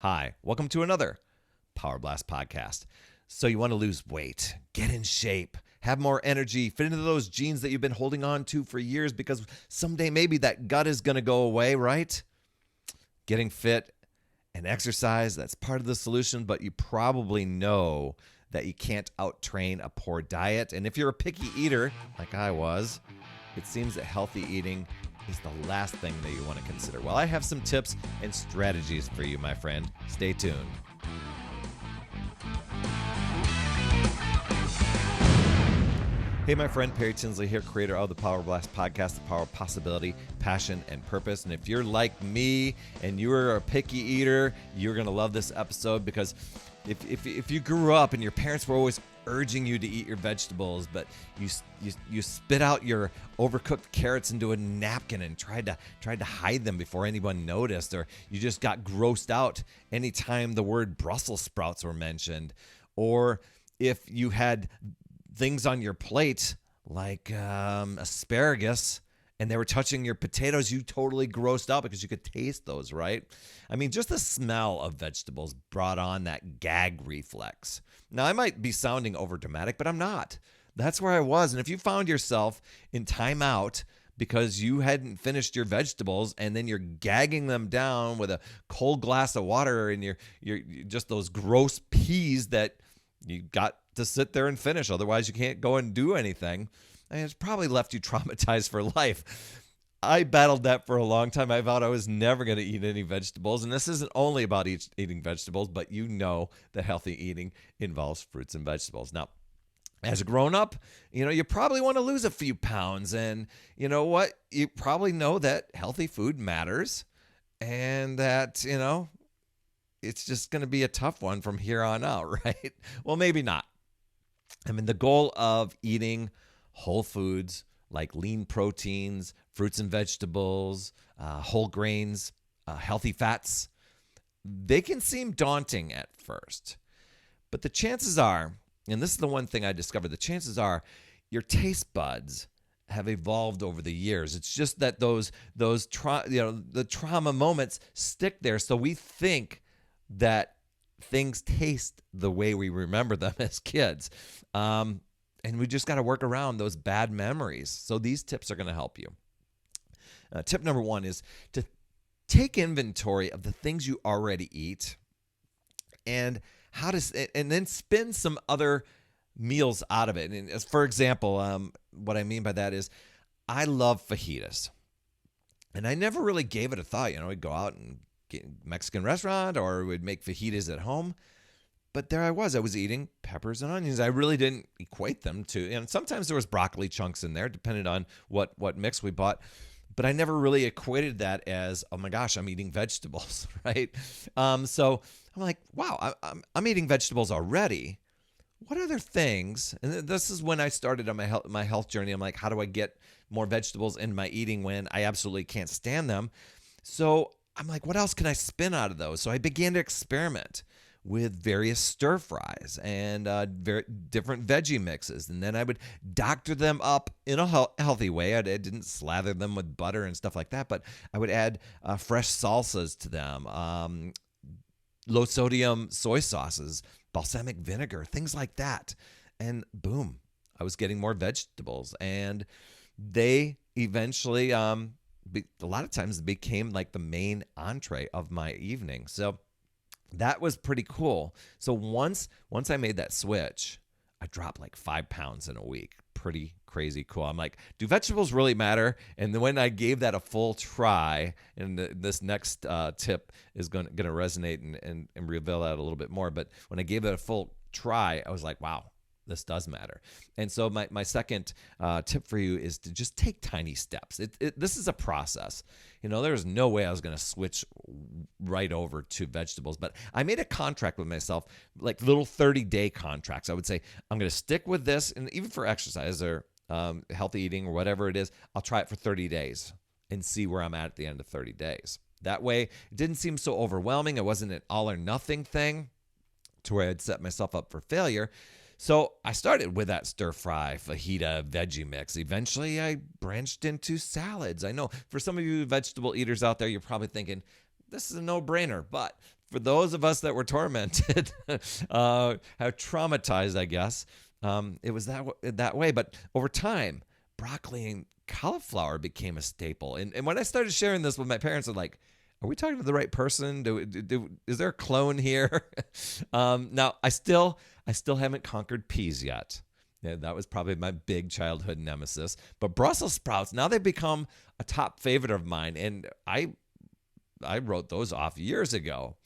Hi, welcome to another Power Blast podcast. So you want to lose weight, get in shape, have more energy, fit into those jeans that you've been holding on to for years because someday maybe that gut is going to go away, right? Getting fit and exercise, that's part of the solution, but you probably know that you can't out-train a poor diet. And if you're a picky eater, like I was, it seems that healthy eating is the last thing that you want to consider. Well, I have some tips and strategies for you, my friend. Stay tuned. Hey, my friend, Perry Tinsley here, creator of the Power Blast podcast, The Power of Possibility, Passion, and Purpose. And if you're like me and you're a picky eater, you're going to love this episode because if you grew up and your parents were always urging you to eat your vegetables, but you spit out your overcooked carrots into a napkin and tried to hide them before anyone noticed, or you just got grossed out anytime the word Brussels sprouts were mentioned, or if you had things on your plate like asparagus and they were touching your potatoes, you totally grossed out because you could taste those, right? I mean, just the smell of vegetables brought on that gag reflex. Now, I might be sounding overdramatic, but I'm not. That's where I was. And if you found yourself in timeout because you hadn't finished your vegetables and then you're gagging them down with a cold glass of water and you're just those gross peas that you got to sit there and finish, otherwise you can't go and do anything, I mean, it's probably left you traumatized for life. I battled that for a long time. I vowed I was never going to eat any vegetables. And this isn't only about eating vegetables, but you know that healthy eating involves fruits and vegetables. Now, as a grown-up, you probably want to lose a few pounds. And you know what? You probably know that healthy food matters and that, it's just going to be a tough one from here on out, right? Well, maybe not. I mean, the goal of eating whole foods like lean proteins, fruits and vegetables, whole grains, healthy fats, they can seem daunting at first. But the chances are, and this is the one thing I discovered, the chances are your taste buds have evolved over the years. It's just that the trauma moments stick there. So we think that things taste the way we remember them as kids. And we just got to work around those bad memories. So these tips are going to help you. Tip number one is to take inventory of the things you already eat and then spin some other meals out of it. And for example, what I mean by that is I love fajitas. And I never really gave it a thought. We'd go out and get a Mexican restaurant or we'd make fajitas at home. But there I was eating peppers and onions. I really didn't equate them to, and sometimes there was broccoli chunks in there, depending on what mix we bought. But I never really equated that as, oh my gosh, I'm eating vegetables, right? So I'm like, wow, I'm eating vegetables already. What other things? And this is when I started on my health journey. I'm like, how do I get more vegetables in my eating when I absolutely can't stand them? So I'm like, what else can I spin out of those? So I began to experiment with various stir fries and different veggie mixes. And then I would doctor them up in a healthy way. I didn't slather them with butter and stuff like that, but I would add fresh salsas to them, low sodium soy sauces, balsamic vinegar, things like that. And boom, I was getting more vegetables. And they eventually, a lot of times became like the main entree of my evening. So that was pretty cool. So once I made that switch, I dropped like 5 pounds in a week. Pretty crazy cool. I'm like, do vegetables really matter? And then when I gave that a full try, and this next tip is going to resonate and reveal that a little bit more. But when I gave it a full try, I was like, wow, this does matter. And so my second tip for you is to just take tiny steps. This is a process. There's no way I was going to switch right over to vegetables, but I made a contract with myself, like little 30-day contracts. I would say, I'm going to stick with this, and even for exercise or healthy eating or whatever it is, I'll try it for 30 days and see where I'm at the end of 30 days. That way, it didn't seem so overwhelming. It wasn't an all or nothing thing to where I'd set myself up for failure. So I started with that stir-fry, fajita, veggie mix. Eventually, I branched into salads. I know for some of you vegetable eaters out there, you're probably thinking, this is a no-brainer. But for those of us that were tormented, how traumatized, I guess, it was that way. But over time, broccoli and cauliflower became a staple. And when I started sharing this with my parents, they're like, are we talking to the right person? Is there a clone here? Now, I still haven't conquered peas yet. Yeah, that was probably my big childhood nemesis. But Brussels sprouts, now they've become a top favorite of mine. And I wrote those off years ago.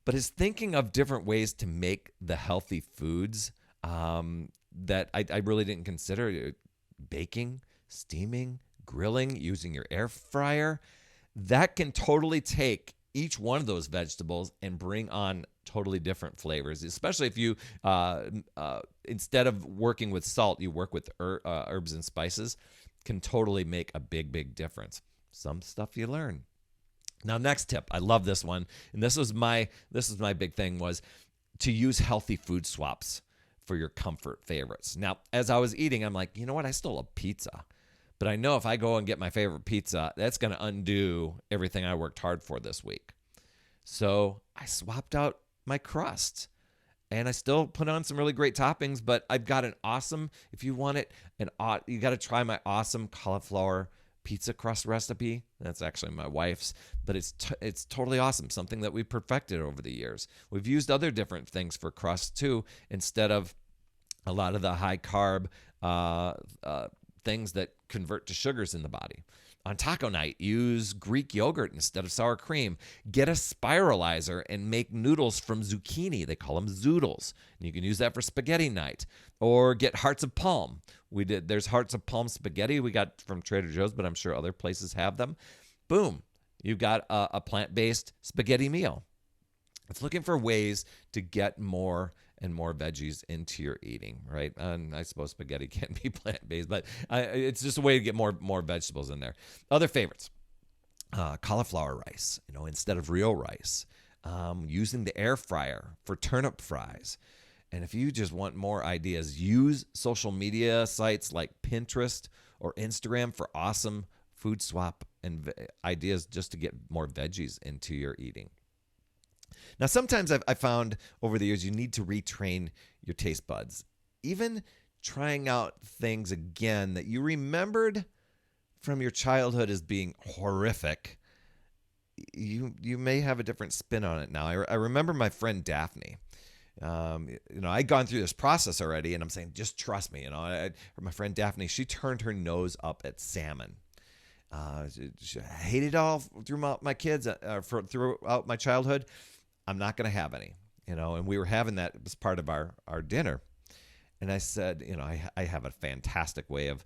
But it's thinking of different ways to make the healthy foods that I really didn't consider. Baking, steaming, grilling, using your air fryer. That can totally take each one of those vegetables and bring on totally different flavors, especially if you, instead of working with salt, you work with herbs and spices, can totally make a big, big difference. Some stuff you learn. Now, next tip, I love this one, and this was my big thing, was to use healthy food swaps for your comfort favorites. Now, as I was eating, I'm like, you know what? I still love pizza. But I know if I go and get my favorite pizza, that's going to undo everything I worked hard for this week. So I swapped out my crust. And I still put on some really great toppings, but I've got an awesome, if you want it, you got to try my awesome cauliflower pizza crust recipe. That's actually my wife's, but it's totally awesome. Something that we perfected over the years. We've used other different things for crust too, instead of a lot of the high carb things that convert to sugars in the body. On taco night, use Greek yogurt instead of sour cream. Get a spiralizer and make noodles from zucchini. They call them zoodles. And you can use that for spaghetti night. Or get hearts of palm. There's hearts of palm spaghetti we got from Trader Joe's, but I'm sure other places have them. Boom. You've got a plant-based spaghetti meal. It's looking for ways to get more and more veggies into your eating, right? And I suppose spaghetti can be plant-based, but it's just a way to get more vegetables in there. Other favorites, cauliflower rice, instead of real rice. Using the air fryer for turnip fries. And if you just want more ideas, use social media sites like Pinterest or Instagram for awesome food swap and ideas just to get more veggies into your eating. Now, sometimes I found over the years you need to retrain your taste buds. Even trying out things again that you remembered from your childhood as being horrific, you may have a different spin on it now. I remember my friend Daphne. I'd gone through this process already, and I'm saying, just trust me. My friend Daphne, she turned her nose up at salmon. She hated it all throughout my kids, throughout my childhood. I'm not going to have any, and we were having that as part of our dinner. And I said, I have a fantastic way of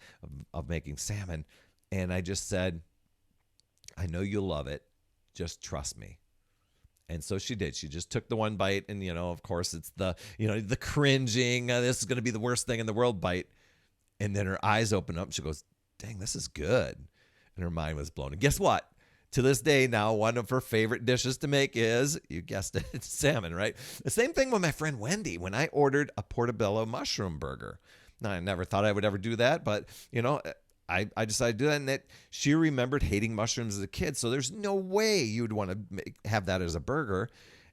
making salmon. And I just said, I know you'll love it. Just trust me. And so she did. She just took the one bite. And, of course, it's the cringing, this is going to be the worst thing in the world bite. And then her eyes open up. She goes, dang, this is good. And her mind was blown. And guess what? To this day now, one of her favorite dishes to make is, you guessed it, it's salmon, right? The same thing with my friend Wendy when I ordered a portobello mushroom burger. Now, I never thought I would ever do that, but, I decided to do that, and that she remembered hating mushrooms as a kid, so there's no way you'd want to have that as a burger.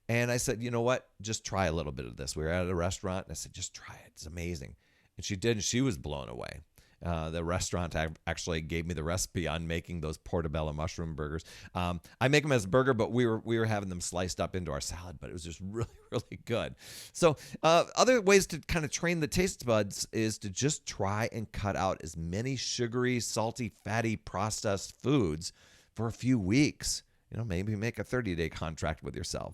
And I said, you know what? Just try a little bit of this. We were at a restaurant, and I said, just try it. It's amazing. And she did, and she was blown away. The restaurant actually gave me the recipe on making those portobello mushroom burgers. I make them as a burger, but we were having them sliced up into our salad, but it was just really, really good. So other ways to kind of train the taste buds is to just try and cut out as many sugary, salty, fatty, processed foods for a few weeks. Maybe make a 30-day contract with yourself.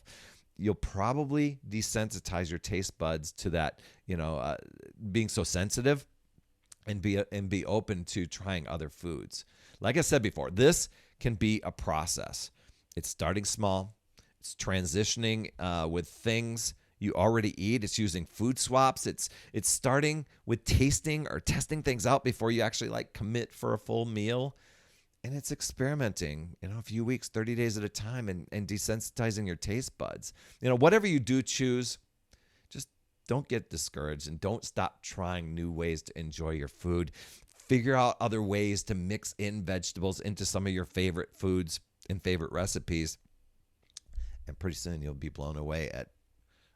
You'll probably desensitize your taste buds to that, being so sensitive. And be open to trying other foods. Like I said before, this can be a process. It's starting small. It's transitioning with things you already eat. It's using food swaps. It's starting with tasting or testing things out before you actually commit for a full meal. And it's experimenting, a few weeks, 30 days at a time, and desensitizing your taste buds. Whatever you do choose, just don't get discouraged and don't stop trying new ways to enjoy your food. Figure out other ways to mix in vegetables into some of your favorite foods and favorite recipes. And pretty soon you'll be blown away at,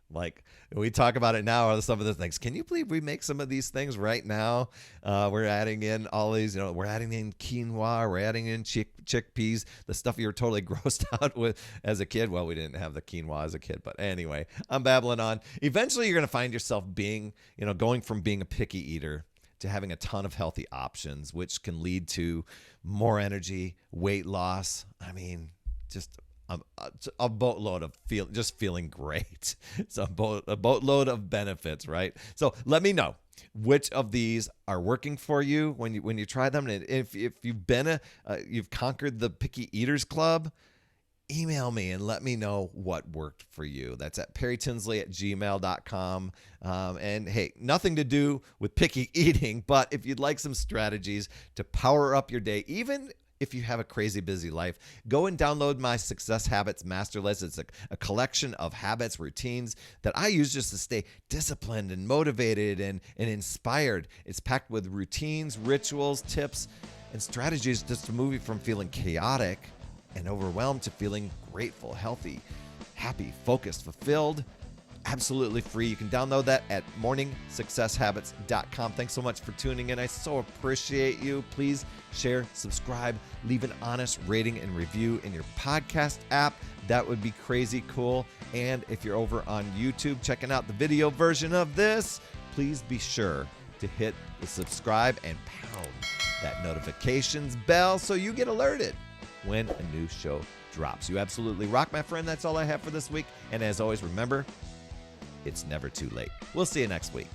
like, we talk about it now, or some of the things. Can you believe we make some of these things right now? We're adding in all these, we're adding in quinoa, we're adding in chickpeas, the stuff you were totally grossed out with as a kid. Well, we didn't have the quinoa as a kid, but anyway, I'm babbling on. Eventually, you're going to find yourself going from being a picky eater to having a ton of healthy options, which can lead to more energy, weight loss. I mean, just a boatload of feeling great. It's a boatload of benefits, right? So let me know which of these are working for you when you try them. And if you've been you've conquered the picky eaters club, email me and let me know what worked for you. That's at perrytinsley@gmail.com. And hey, nothing to do with picky eating, but if you'd like some strategies to power up your day, even if you have a crazy busy life, go and download my Success Habits Master List. It's a collection of habits, routines that I use just to stay disciplined and motivated and inspired. It's packed with routines, rituals, tips, and strategies just to move you from feeling chaotic and overwhelmed to feeling grateful, healthy, happy, focused, fulfilled. Absolutely free. You can download that at morningsuccesshabits.com. Thanks so much for tuning in. I so appreciate you. Please share, subscribe, leave an honest rating and review in your podcast app. That would be crazy cool. And if you're over on YouTube checking out the video version of this, please be sure to hit the subscribe and pound that notifications bell so you get alerted when a new show drops. You absolutely rock, my friend. That's all I have for this week. And as always, remember, it's never too late. We'll see you next week.